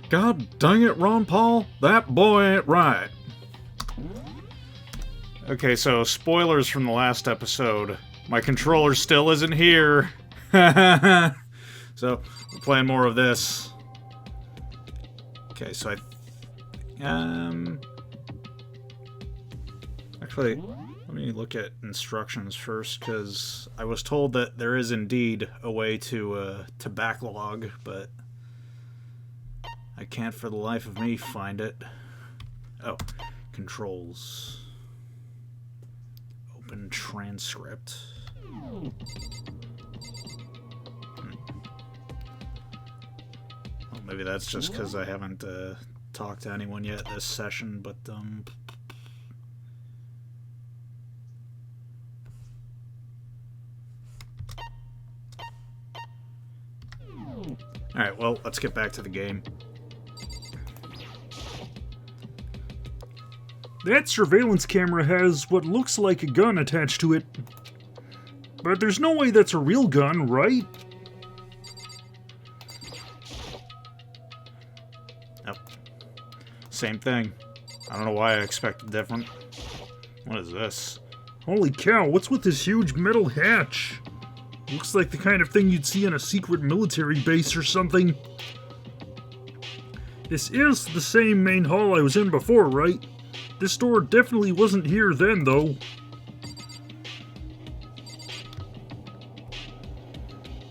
God dang it, Ron Paul. That boy ain't right. Okay, so spoilers from the last episode. My controller still isn't here. So, we're playing more of this. Okay, so actually, let me look at instructions first, because I was told that there is indeed a way to backlog, but I can't for the life of me find it. Oh, controls. Open transcript. Well, maybe that's just because I haven't talked to anyone yet this session, but alright, well, let's get back to the game. That surveillance camera has what looks like a gun attached to it. But there's no way that's a real gun, right? Yep. Same thing. I don't know why I expected different. What is this? Holy cow, what's with this huge metal hatch? Looks like the kind of thing you'd see on a secret military base or something. This is the same main hall I was in before, right? This door definitely wasn't here then, though.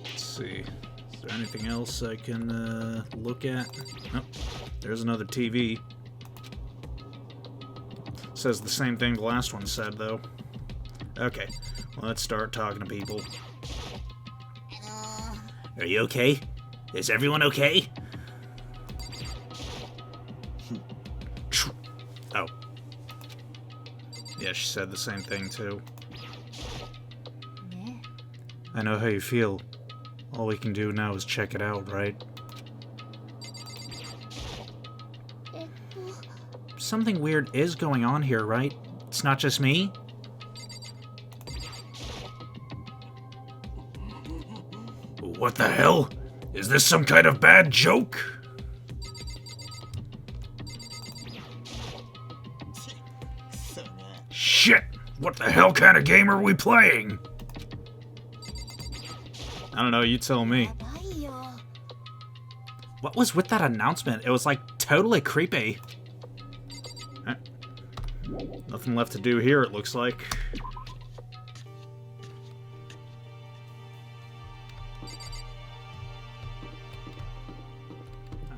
Let's see. Is there anything else I can look at? Nope. There's another TV. Says the same thing the last one said, though. Okay. Well, let's start talking to people. Are you okay? Is everyone okay? Oh. Yeah, she said the same thing, too. I know how you feel. All we can do now is check it out, right? Something weird is going on here, right? It's not just me? What the hell? Is this some kind of bad joke? Shit! What the hell kind of game are we playing? I don't know, you tell me. What was with that announcement? It was like totally creepy. Nothing left to do here, it looks like.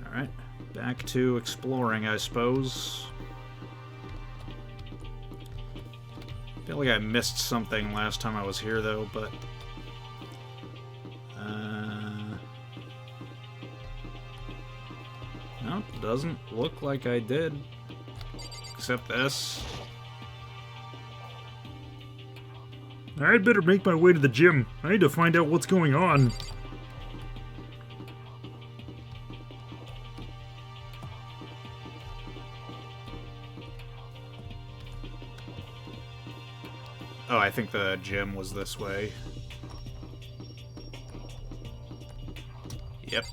Alright, back to exploring, I suppose. I feel like I missed something last time I was here, though, but... no, doesn't look like I did. Except this. I'd better make my way to the gym. I need to find out what's going on. Oh, I think the gym was this way. Yep.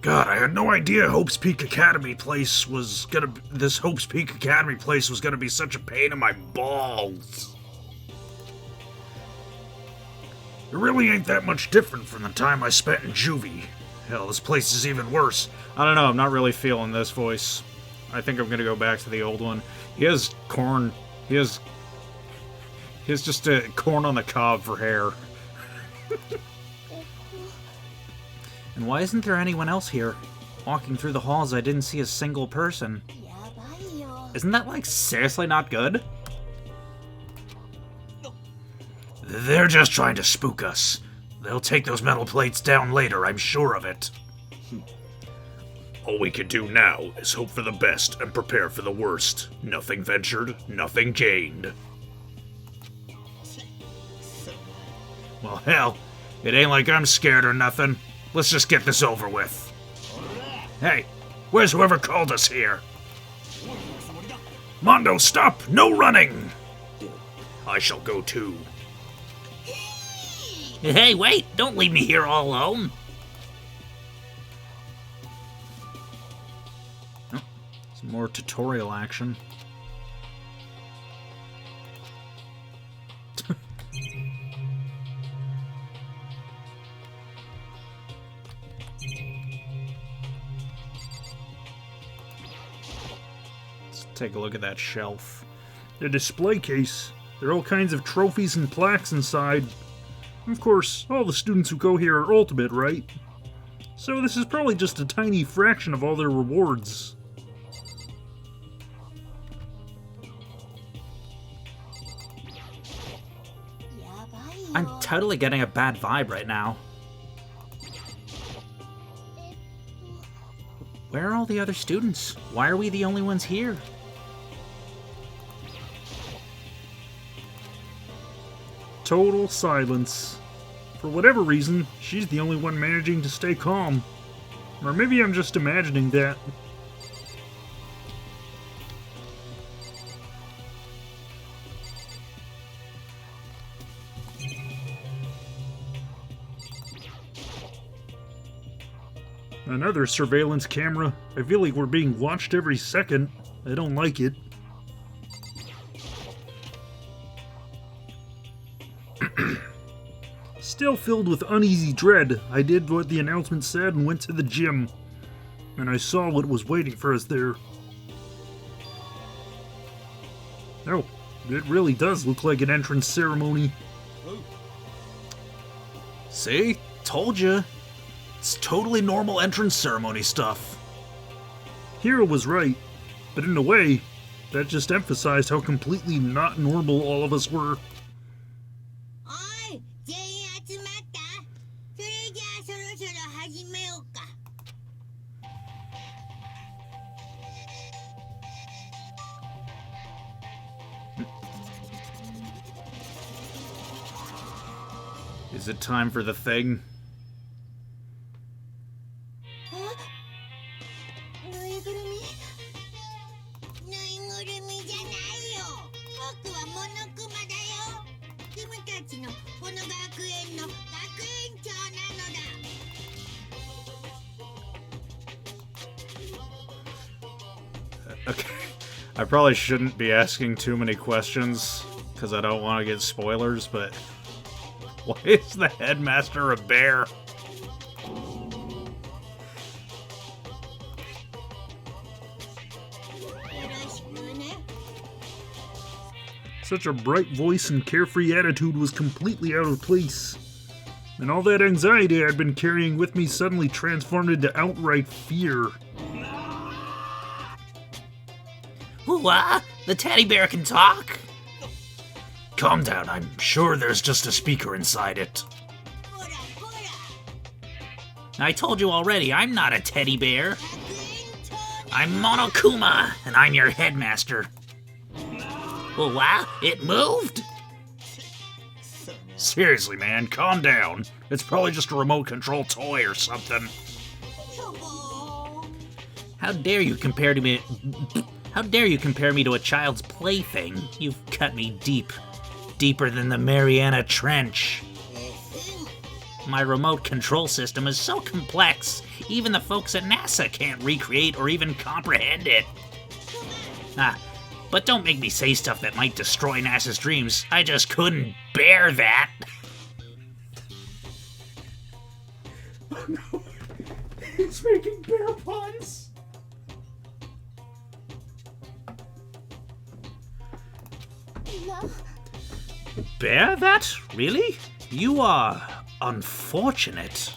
God, I had no idea Hope's Peak Academy place was gonna... This Hope's Peak Academy place was gonna be such a pain in my balls. It really ain't that much different from the time I spent in juvie. Hell, this place is even worse. I don't know, I'm not really feeling this voice. I think I'm gonna go back to the old one. He has corn... He has just a corn on the cob for hair. And why isn't there anyone else here? Walking through the halls, I didn't see a single person. Isn't that, like, seriously not good? They're just trying to spook us. They'll take those metal plates down later, I'm sure of it. All we can do now is hope for the best and prepare for the worst. Nothing ventured, nothing gained. Well, hell, it ain't like I'm scared or nothing. Let's just get this over with. Hey, where's whoever called us here? Mondo, stop! No running! I shall go too. Hey, wait! Don't leave me here all alone! Some more tutorial action. Let's take a look at that shelf. A display case. There are all kinds of trophies and plaques inside. Of course, all the students who go here are ultimate, right? So this is probably just a tiny fraction of all their rewards. I'm totally getting a bad vibe right now. Where are all the other students? Why are we the only ones here? Total silence. For whatever reason, she's the only one managing to stay calm. Or maybe I'm just imagining that. Another surveillance camera. I feel like we're being watched every second. I don't like it. Still filled with uneasy dread, I did what the announcement said and went to the gym. And I saw what was waiting for us there. Oh, it really does look like an entrance ceremony. See? Told you. It's totally normal entrance ceremony stuff. Hero was right, but in a way, that just emphasized how completely not normal all of us were. Is it time for the thing? Okay, I probably shouldn't be asking too many questions, because I don't want to get spoilers, but why is the headmaster a bear? Such a bright voice and carefree attitude was completely out of place. And all that anxiety I'd been carrying with me suddenly transformed into outright fear. What? The teddy bear can talk? Calm down, I'm sure there's just a speaker inside it. I told you already, I'm not a teddy bear. I'm Monokuma, and I'm your headmaster. Well, wow, it moved? Seriously, man, calm down. It's probably just a remote control toy or something. How dare you compare me to a child's plaything? You've cut me deep. Deeper than the Mariana Trench. My remote control system is so complex, even the folks at NASA can't recreate or even comprehend it. But don't make me say stuff that might destroy NASA's dreams. I just couldn't bear that. Oh no, he's making bear puns. Bear that? Really? You are unfortunate.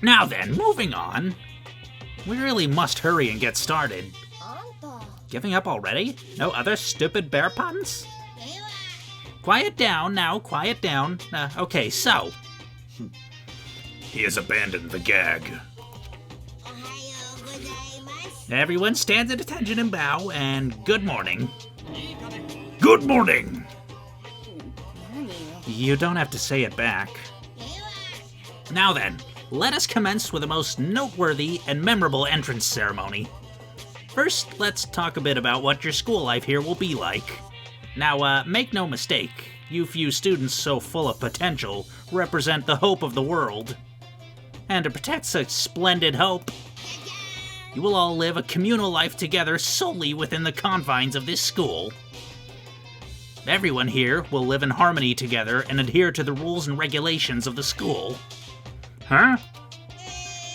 Now then, moving on. We really must hurry and get started. Giving up already? No other stupid bear puns? Quiet down now, quiet down. Okay, so. He has abandoned the gag. Everyone stands at attention and bow, and good morning. Good morning! You don't have to say it back. Now then, let us commence with the most noteworthy and memorable entrance ceremony. First, let's talk a bit about what your school life here will be like. Now, make no mistake, you few students so full of potential represent the hope of the world. And to protect such splendid hope, you will all live a communal life together solely within the confines of this school. Everyone here will live in harmony together and adhere to the rules and regulations of the school. Huh?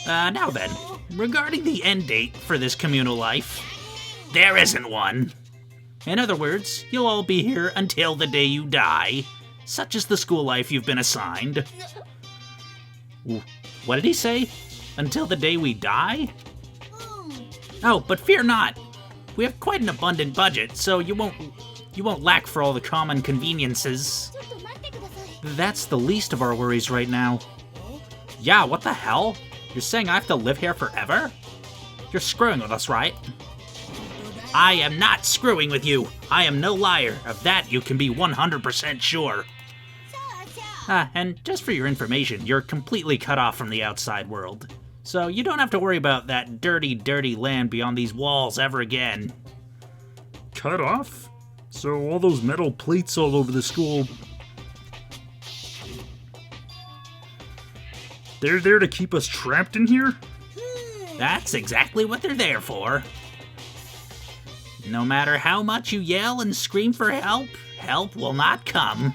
Now then, regarding the end date for this communal life, there isn't one. In other words, you'll all be here until the day you die. Such is the school life you've been assigned. What did he say? Until the day we die? Oh, but fear not. We have quite an abundant budget, so you won't lack for all the common conveniences. That's the least of our worries right now. Yeah, what the hell? You're saying I have to live here forever? You're screwing with us, right? I am not screwing with you. I am no liar. Of that you can be 100% sure. And just for your information, you're completely cut off from the outside world. So you don't have to worry about that dirty, dirty land beyond these walls ever again. Cut off? So all those metal plates all over the school, they're there to keep us trapped in here? That's exactly what they're there for. No matter how much you yell and scream for help, help will not come.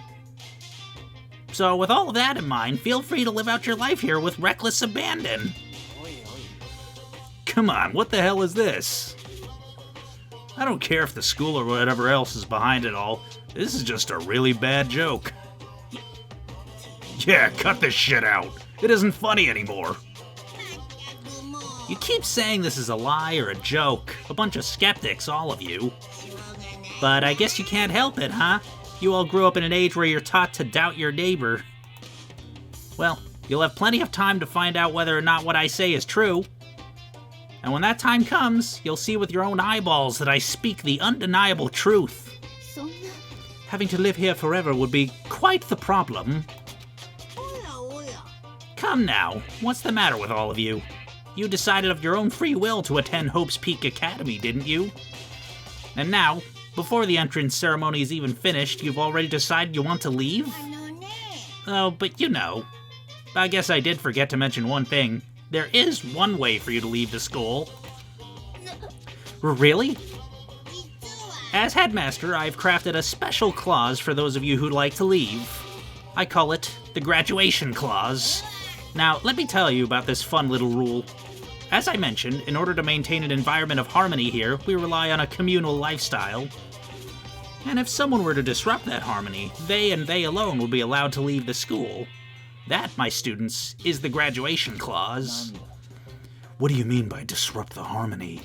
So with all of that in mind, feel free to live out your life here with reckless abandon. Come on, what the hell is this? I don't care if the school or whatever else is behind it all. This is just a really bad joke. Yeah, cut this shit out. It isn't funny anymore. You keep saying this is a lie or a joke. A bunch of skeptics, all of you. But I guess you can't help it, huh? You all grew up in an age where you're taught to doubt your neighbor. Well, you'll have plenty of time to find out whether or not what I say is true. And when that time comes, you'll see with your own eyeballs that I speak the undeniable truth. Having to live here forever would be quite the problem. Come now, what's the matter with all of you? You decided of your own free will to attend Hope's Peak Academy, didn't you? And now, before the entrance ceremony is even finished, you've already decided you want to leave? Oh, but you know. I guess I did forget to mention one thing. There is one way for you to leave the school. Really? As headmaster, I've crafted a special clause for those of you who'd like to leave. I call it the graduation clause. Now, let me tell you about this fun little rule. As I mentioned, in order to maintain an environment of harmony here, we rely on a communal lifestyle. And if someone were to disrupt that harmony, they and they alone would be allowed to leave the school. That, my students, is the graduation clause. What do you mean by disrupt the harmony?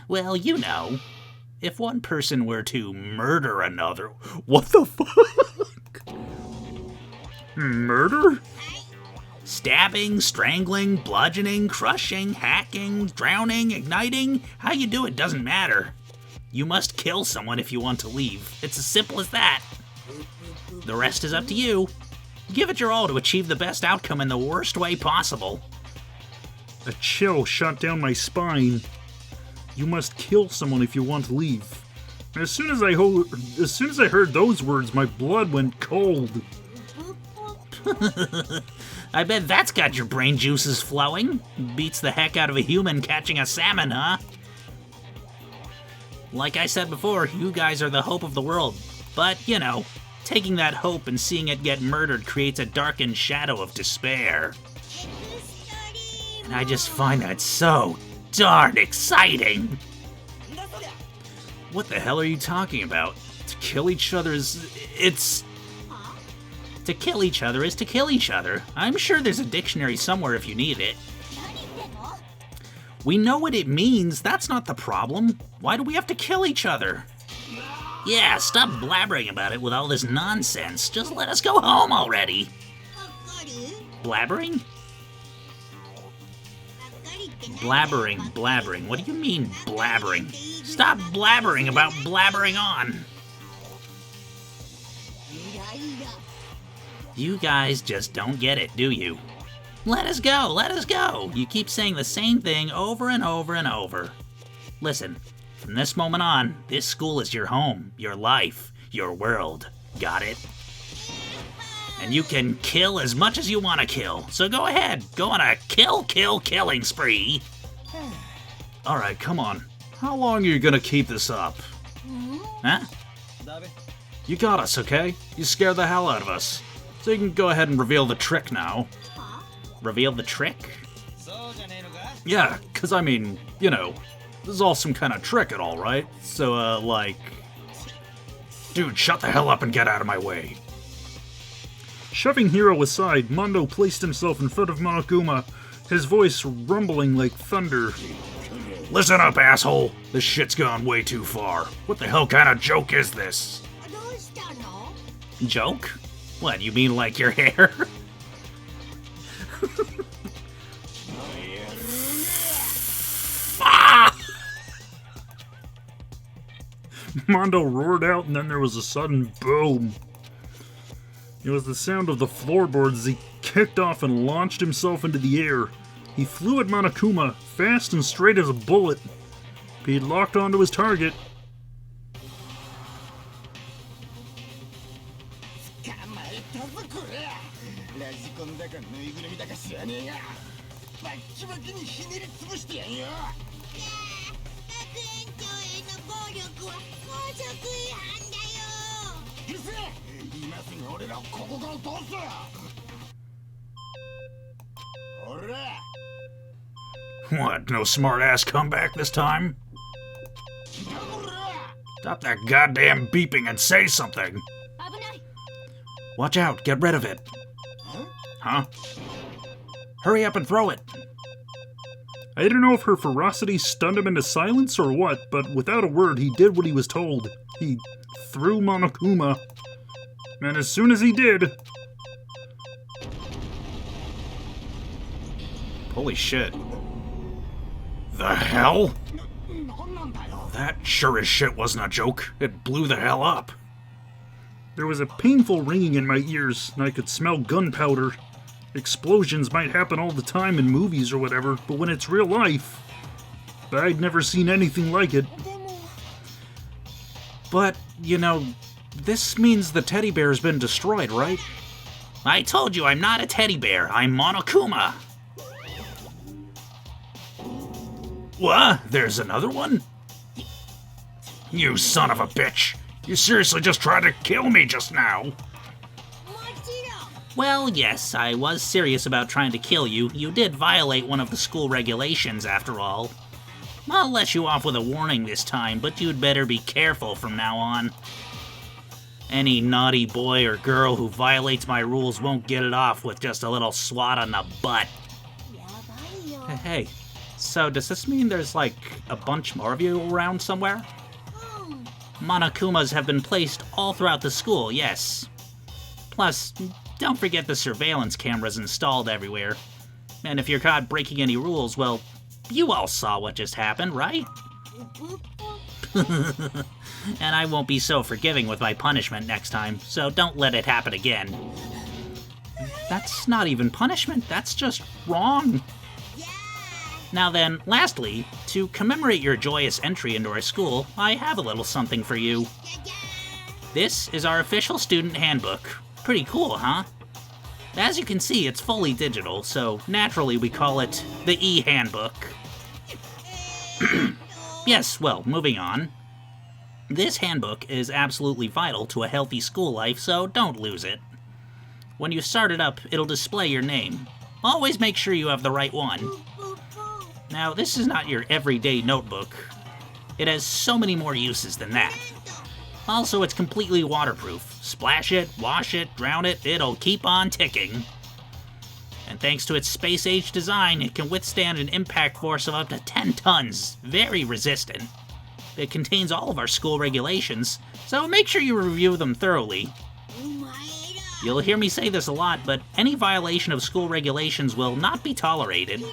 Well, you know. If one person were to murder another... What the fuck? Murder? Stabbing, strangling, bludgeoning, crushing, hacking, drowning, igniting, how you do it doesn't matter. You must kill someone if you want to leave. It's as simple as that. The rest is up to you. Give it your all to achieve the best outcome in the worst way possible. A chill shot down my spine. You must kill someone if you want to leave. As soon as I heard those words, my blood went cold. I bet that's got your brain juices flowing. Beats the heck out of a human catching a salmon, huh? Like I said before, you guys are the hope of the world. But, you know, taking that hope and seeing it get murdered creates a darkened shadow of despair. And I just find that so darn exciting. What the hell are you talking about? To kill each other is... To kill each other is to kill each other. I'm sure there's a dictionary somewhere if you need it. We know what it means, that's not the problem. Why do we have to kill each other? Yeah, stop blabbering about it with all this nonsense. Just let us go home already. Blabbering? Blabbering. What do you mean, blabbering? Stop blabbering about blabbering on. You guys just don't get it, do you? Let us go. You keep saying the same thing over and over and over. Listen, From this moment on, this school is your home, your life, your world. Got it? And you can kill as much as you want to kill. So go ahead, go on a killing spree. Alright, come on. How long are you gonna keep this up? Huh? You got us, okay? You scared the hell out of us. So you can go ahead and reveal the trick now. Reveal the trick? Yeah, cause I mean, you know, this is all some kind of trick and all, right? So, like... Dude, shut the hell up and get out of my way. Shoving Hiro aside, Mondo placed himself in front of Monokuma, his voice rumbling like thunder. Listen up, asshole. This shit's gone way too far. What the hell kind of joke is this? Joke? What, you mean like your hair? Mondo roared out, and then there was a sudden boom. It was the sound of the floorboards as he kicked off and launched himself into the air. He flew at Monokuma, fast and straight as a bullet. He had locked onto his target. What, no smart-ass comeback this time? Stop that goddamn beeping and say something! Watch out, get rid of it! Huh? Hurry up and throw it! I don't know if her ferocity stunned him into silence or what, but without a word he did what he was told. He threw Monokuma. And as soon as he did... Holy shit. The hell? That sure as shit wasn't a joke. It blew the hell up. There was a painful ringing in my ears, and I could smell gunpowder. Explosions might happen all the time in movies or whatever, but when it's real life, I'd never seen anything like it. But, you know, this means the teddy bear's been destroyed, right? I told you I'm not a teddy bear, I'm Monokuma. What? There's another one? You son of a bitch! You seriously just tried to kill me just now! Well, yes, I was serious about trying to kill you. You did violate one of the school regulations, after all. I'll let you off with a warning this time, but you'd better be careful from now on. Any naughty boy or girl who violates my rules won't get it off with just a little swat on the butt. Hey, so does this mean there's like a bunch more of you around somewhere? Monokumas have been placed all throughout the school, yes. Plus, don't forget the surveillance cameras installed everywhere. And if you're caught breaking any rules, well, you all saw what just happened, right? And I won't be so forgiving with my punishment next time, so don't let it happen again. That's not even punishment, that's just wrong. Now then, lastly, to commemorate your joyous entry into our school, I have a little something for you. This is our official student handbook. Pretty cool, huh? As you can see, it's fully digital, so naturally we call it the e-handbook. Yes, well, moving on. This handbook is absolutely vital to a healthy school life, so don't lose it. When you start it up, it'll display your name. Always make sure you have the right one. Now, this is not your everyday notebook. It has so many more uses than that. Also, it's completely waterproof. Splash it, wash it, drown it, it'll keep on ticking. And thanks to its space-age design, it can withstand an impact force of up to 10 tons. Very resistant. It contains all of our school regulations, so make sure you review them thoroughly. You'll hear me say this a lot, but any violation of school regulations will not be tolerated.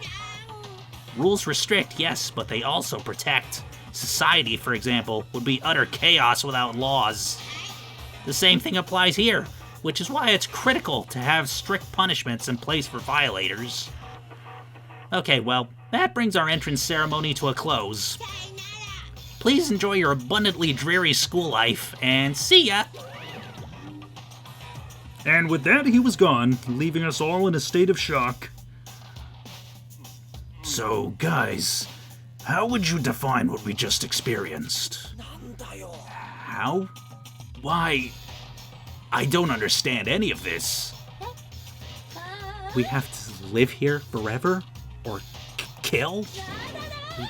Rules restrict, yes, but they also protect. Society, for example, would be utter chaos without laws. The same thing applies here, which is why it's critical to have strict punishments in place for violators. Okay, well, that brings our entrance ceremony to a close. Please enjoy your abundantly dreary school life, and see ya! And with that, he was gone, leaving us all in a state of shock. So, guys, how would you define what we just experienced? How? Why? I don't understand any of this. We have to live here forever? Or kill?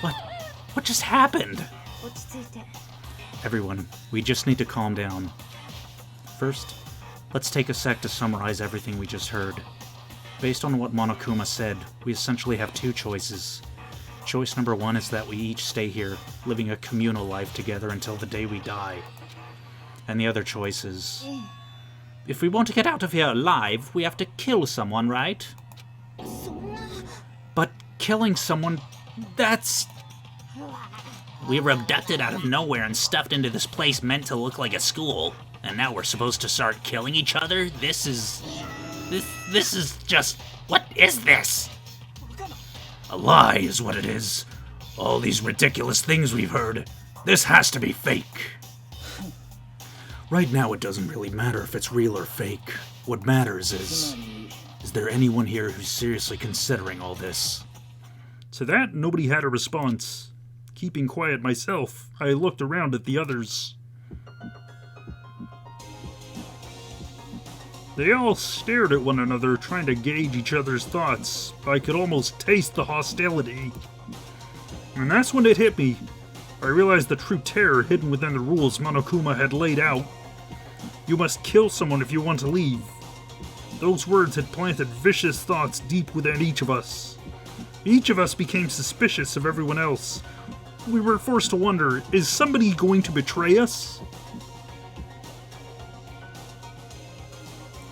What just happened? Everyone, we just need to calm down. First, let's take a sec to summarize everything we just heard. Based on what Monokuma said, we essentially have two choices. Choice number one is that we each stay here, living a communal life together until the day we die. And the other choice is... if we want to get out of here alive, we have to kill someone, right? But killing someone, that's... We were abducted out of nowhere and stuffed into this place meant to look like a school. And now we're supposed to start killing each other? This is just... What is this? A lie is what it is. All these ridiculous things we've heard. This has to be fake. Right now it doesn't really matter if it's real or fake. What matters is there anyone here who's seriously considering all this? To that, nobody had a response. Keeping quiet myself, I looked around at the others. They all stared at one another, trying to gauge each other's thoughts. I could almost taste the hostility. And that's when it hit me. I realized the true terror hidden within the rules Monokuma had laid out. You must kill someone if you want to leave. Those words had planted vicious thoughts deep within each of us. Each of us became suspicious of everyone else. We were forced to wonder, is somebody going to betray us?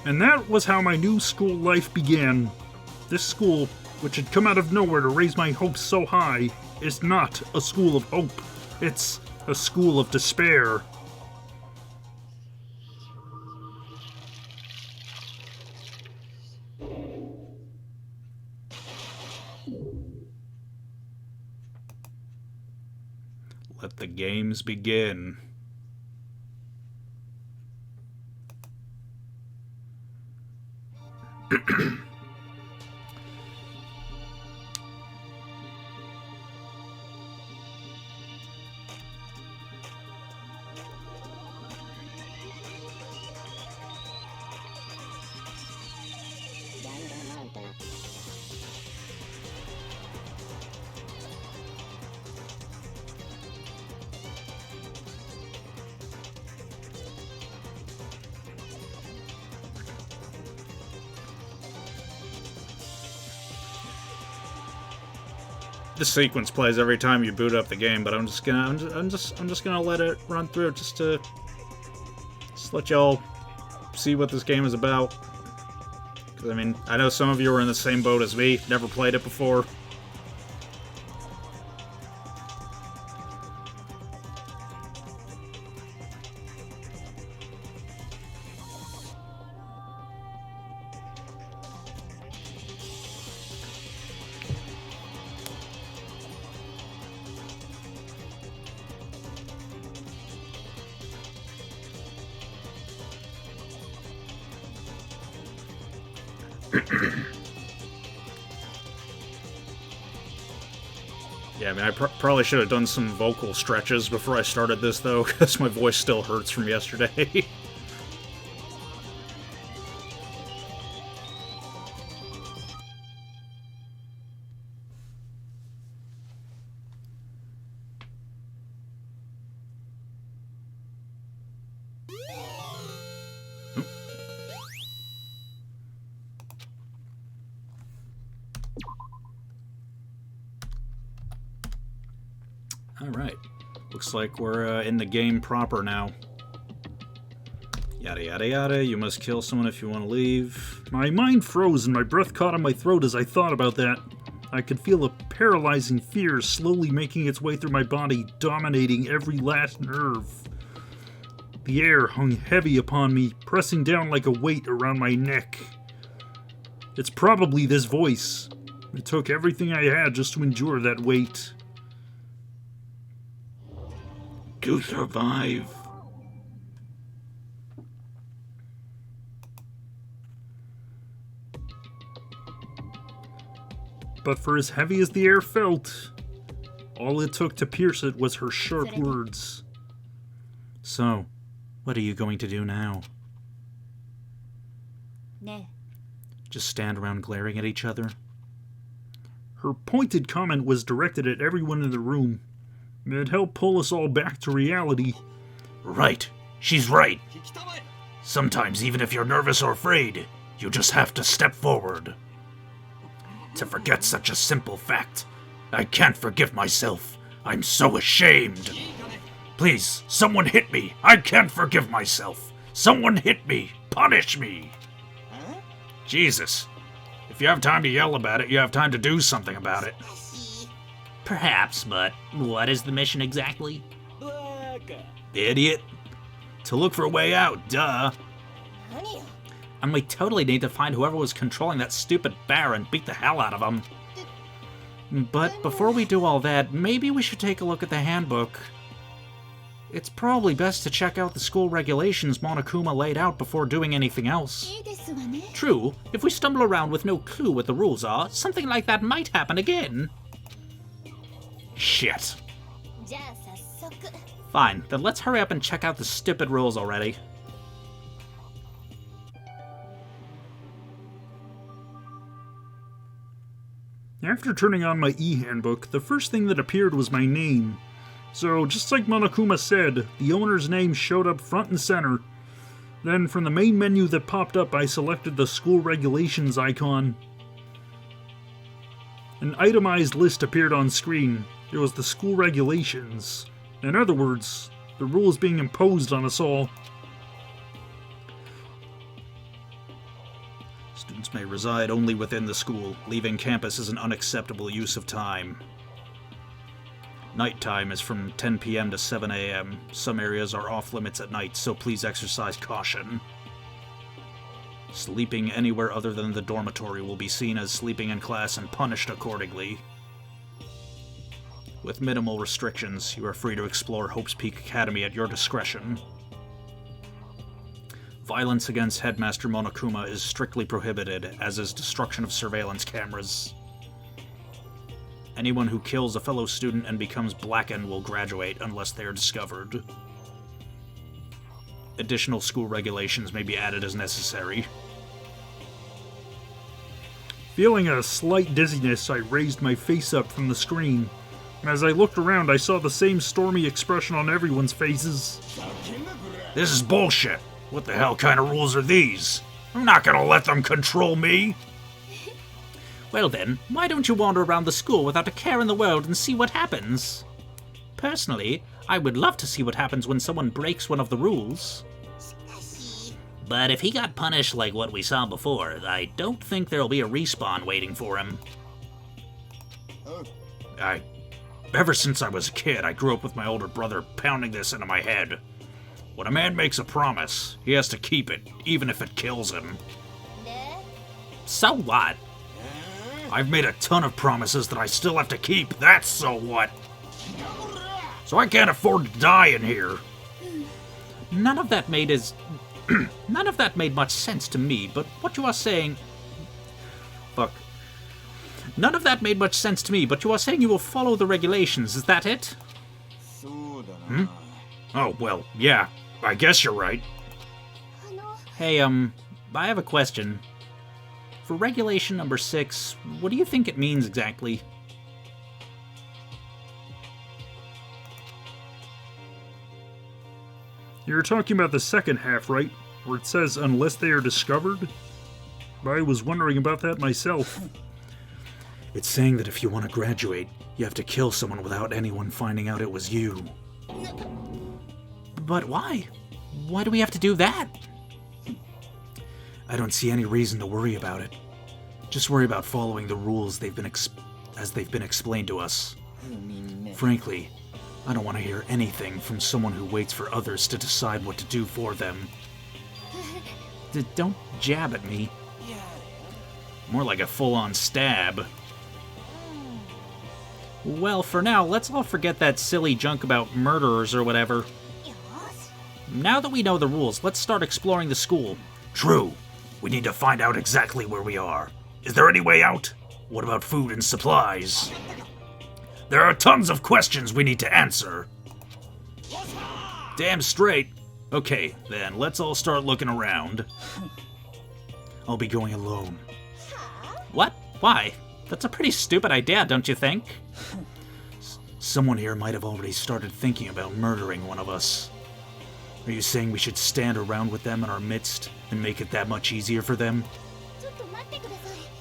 And that was how my new school life began. This school, which had come out of nowhere to raise my hopes so high, is not a school of hope. It's a school of despair. Let the games begin. This sequence plays every time you boot up the game, but I'm just gonna let it run through just to let y'all see what this game is about. Because I mean, I know some of you are in the same boat as me, never played it before. Yeah, I mean, I probably should have done some vocal stretches before I started this, though, because my voice still hurts from yesterday. Alright, looks like we're in the game proper now. Yada yada yada, you must kill someone if you want to leave. My mind froze and my breath caught in my throat as I thought about that. I could feel a paralyzing fear slowly making its way through my body, dominating every last nerve. The air hung heavy upon me, pressing down like a weight around my neck. It's probably this voice. It took everything I had just to endure that weight. to survive. But for as heavy as the air felt, all it took to pierce it was her sharp words. So, what are you going to do now? Just stand around glaring at each other? Her pointed comment was directed at everyone in the room. It helped pull us all back to reality. Right. She's right. Sometimes, even if you're nervous or afraid, you just have to step forward. To forget such a simple fact. I can't forgive myself. I'm so ashamed. Please, someone hit me. I can't forgive myself. Someone hit me. Punish me. Jesus. If you have time to yell about it, you have time to do something about it. Perhaps, but what is the mission exactly? Idiot. To look for a way out, duh. And we totally need to find whoever was controlling that stupid bear and beat the hell out of him. But before we do all that, maybe we should take a look at the handbook. It's probably best to check out the school regulations Monokuma laid out before doing anything else. True, if we stumble around with no clue what the rules are, something like that might happen again. Shit. Fine, then let's hurry up and check out the stupid rules already. After turning on my e-handbook, the first thing that appeared was my name. So, just like Monokuma said, the owner's name showed up front and center. Then, from the main menu that popped up, I selected the school regulations icon. An itemized list appeared on screen. It was the school regulations. In other words, the rules being imposed on us all. Students may reside only within the school. Leaving campus is an unacceptable use of time. Nighttime is from 10 p.m. to 7 a.m. Some areas are off limits at night, so please exercise caution. Sleeping anywhere other than the dormitory will be seen as sleeping in class and punished accordingly. With minimal restrictions, you are free to explore Hope's Peak Academy at your discretion. Violence against Headmaster Monokuma is strictly prohibited, as is destruction of surveillance cameras. Anyone who kills a fellow student and becomes blackened will graduate unless they are discovered. Additional school regulations may be added as necessary. Feeling a slight dizziness, I raised my face up from the screen. As I looked around, I saw the same stormy expression on everyone's faces. This is bullshit. What the hell kind of rules are these? I'm not gonna let them control me. Well then, why don't you wander around the school without a care in the world and see what happens? Personally, I would love to see what happens when someone breaks one of the rules. But if he got punished like what we saw before, I don't think there'll be a respawn waiting for him. Ever since I was a kid, I grew up with my older brother pounding this into my head. When a man makes a promise, he has to keep it, even if it kills him. So what? I've made a ton of promises that I still have to keep, that's so what? So I can't afford to die in here. None of that made much sense to me, but what you are saying... Fuck. None of that made much sense to me, but you are saying you will follow the regulations, is that it? Oh, well, yeah, I guess you're right. Hey, I have a question. For regulation number 6, what do you think it means exactly? You're talking about the second half, right? Where it says, unless they are discovered? I was wondering about that myself. It's saying that if you want to graduate, you have to kill someone without anyone finding out it was you. But why? Why do we have to do that? I don't see any reason to worry about it. Just worry about following the rules as they've been explained to us. Frankly, I don't want to hear anything from someone who waits for others to decide what to do for them. Don't jab at me. More like a full-on stab. Well, for now, let's all forget that silly junk about murderers or whatever. Now that we know the rules, let's start exploring the school. True. We need to find out exactly where we are. Is there any way out? What about food and supplies? There are tons of questions we need to answer. Damn straight. Okay, then let's all start looking around. I'll be going alone. What? Why? That's a pretty stupid idea, don't you think? Someone here might have already started thinking about murdering one of us. Are you saying we should stand around with them in our midst and make it that much easier for them?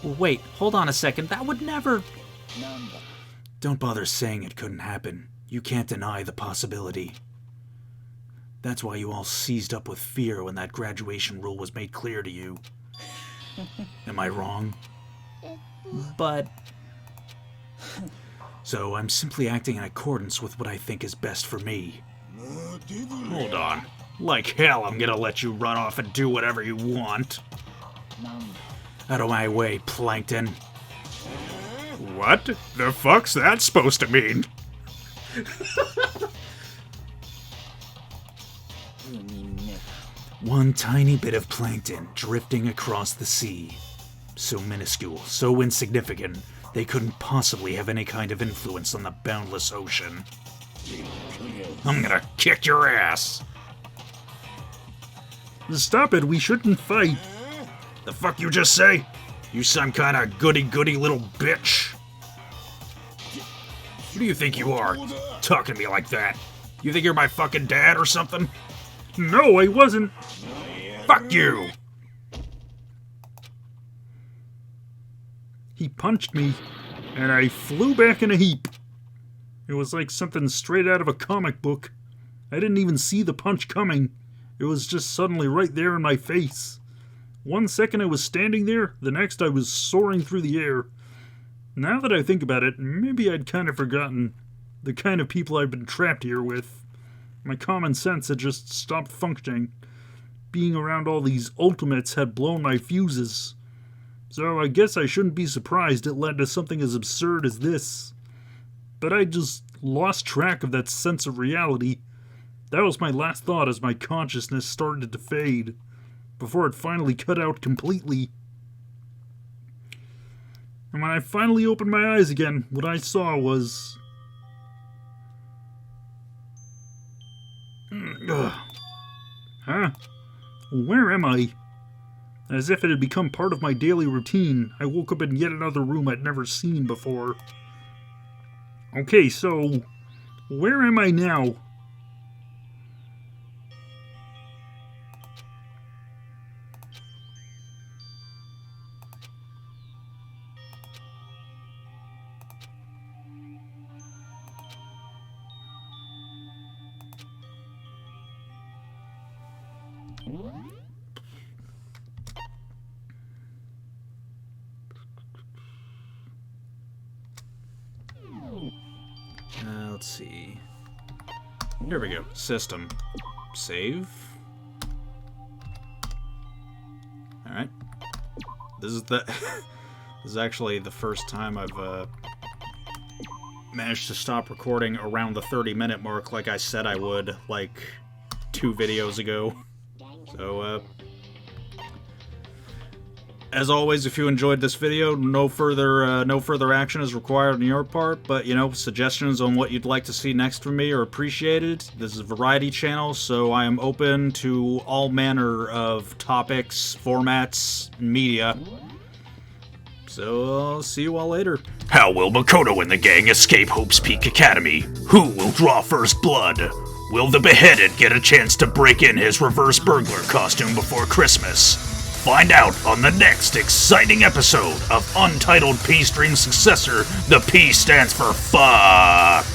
Wait, hold on a second. That would never... Don't bother saying it couldn't happen. You can't deny the possibility. That's why you all seized up with fear when that graduation rule was made clear to you. Am I wrong? But... So I'm simply acting in accordance with what I think is best for me. Hold on. Like hell, I'm gonna let you run off and do whatever you want. Out of my way, Plankton. What the fuck's that supposed to mean? One tiny bit of plankton drifting across the sea. So minuscule, so insignificant, they couldn't possibly have any kind of influence on the boundless ocean. I'm gonna kick your ass! Stop it, we shouldn't fight. The fuck you just say? You some kind of goody-goody little bitch? Who do you think you are, talking to me like that? You think you're my fucking dad or something? No, I wasn't. Fuck you! He punched me, and I flew back in a heap. It was like something straight out of a comic book. I didn't even see the punch coming. It was just suddenly right there in my face. 1 second I was standing there, the next I was soaring through the air. Now that I think about it, maybe I'd kind of forgotten the kind of people I've been trapped here with. My common sense had just stopped functioning. Being around all these ultimates had blown my fuses. So I guess I shouldn't be surprised it led to something as absurd as this. But I just lost track of that sense of reality. That was my last thought as my consciousness started to fade, before it finally cut out completely. And when I finally opened my eyes again, what I saw was... Huh? Where am I? As if it had become part of my daily routine, I woke up in yet another room I'd never seen before. Okay, so... where am I now? Let's see. Here we go. System. Save. Alright. This is the... this is actually the first time I've managed to stop recording around the 30-minute mark like I said I would, like 2 videos ago. So, as always, if you enjoyed this video, no further action is required on your part, but, you know, suggestions on what you'd like to see next from me are appreciated. This is a variety channel, so I am open to all manner of topics, formats, and media. So, I'll see you all later. How will Makoto and the gang escape Hope's Peak Academy? Who will draw first blood? Will the beheaded get a chance to break in his reverse burglar costume before Christmas? Find out on the next exciting episode of Untitled P-Stream successor, the P stands for fuck.